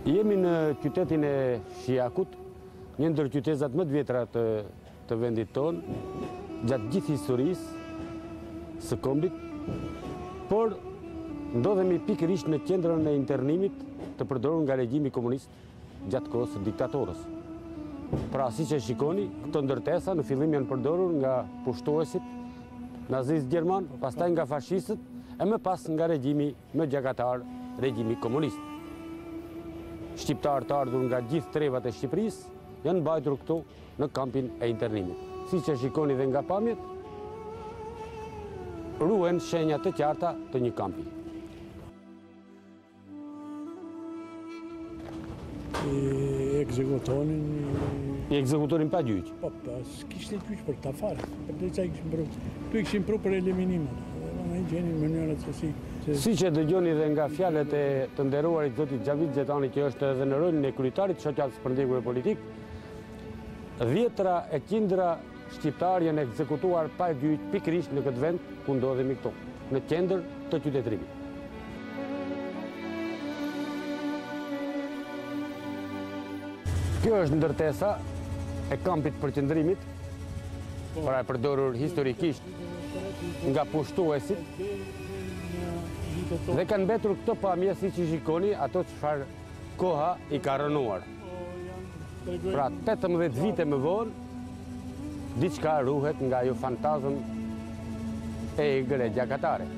Jemi në qytetin e Shijakut, një ndër qytetet më të vjetra të vendit tonë, gjatë gjithë historisë së kombit, por ndodhemi pikërisht në qendrën e internimit të përdorur nga regjimi komunist gjatë kohës së diktatorës. Pra, siç e shikoni, këto ndërtesa në fillim janë përdorur nga pushtuesit nazist gjerman, pastaj nga fashistët e më pas nga regjimi më gjakatar, regjimi komunist. Shqiptarë të ardhur nga gjithë trevat e Shqipërisë janë mbajtur këtu në kampin e internimit. Siç e shikoni dhe nga pamjet, ruhen shenja të qarta të një kampi. I ekzekutonin pa gjyq. Po, s'kishte gjyq për ta fare. Përderisa i kishin pru. Tu i kishin pru për eliminimin. Në gjenin mënyrët se si. Siç e dëgjoni dhe nga fjalët e të nderuarit zotit Xhavid Xhetani, që është edhe në rolin e kryetarit shoqatës për ndjekur politik, dhjetra e qindra shqiptarë janë ekzekutuar pa gjyq pikërisht në këtë vend ku ndodhemi këtu, në qendër të qytetërimit. Kjo është ndërtesa e kampit përqendrimit, pra e përdorur historikisht nga pushtuesit, dhe kanë mbetur këto pamje, siç i shikoni, ato çfarë koha i ka rënuar. Pra 18 vite më vonë, diçka ruhet nga ajo fantazëm e egër e gjakatare.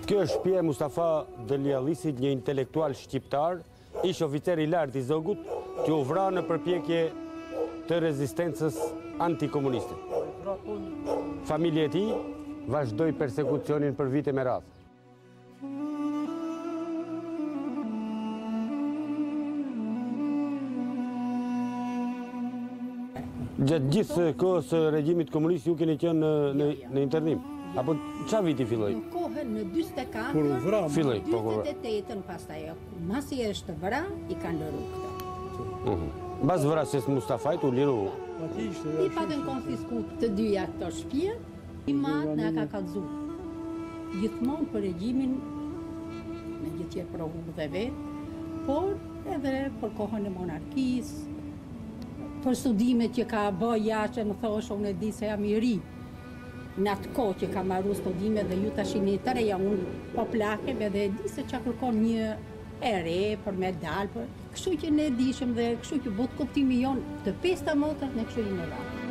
Kjo është shtëpia e Mustafa Deliallisit, një intelektual shqiptar, ish oficer i lartë i Zogut, që u vra në përpjekje të rezistencës antikomuniste. Familja e tij vazhdoi persekucionin për vite me radhë. Gjatë gjithë kohës së regjimit komunist ju keni qenë në internim. Apo qa viti filloj? Në kohën në 44, Kur u vra, filloj, po 48-ën pastaj, masi është vra, i kanë lëru këto. Mbas vrasjes Mustafajt u liru. I patën konfisku të dyja këto shtëpia, i matë në ka kallëzu. Gjithmonë për regjimin, me gjithje provu dhe vetë, por edhe për kohën e monarkisë, për studimet që ka bëj jashtë, më thoshë, unë e di se jam i ri. Në atë kohë që ka marru studime dhe ju tash jeni të reja, unë po plakeve dhe e di se që kërkon një e re për me dalë, kështu që ne dishëm dhe kështu që botë kuptimi jonë të 5 motër në kështu i në ratë.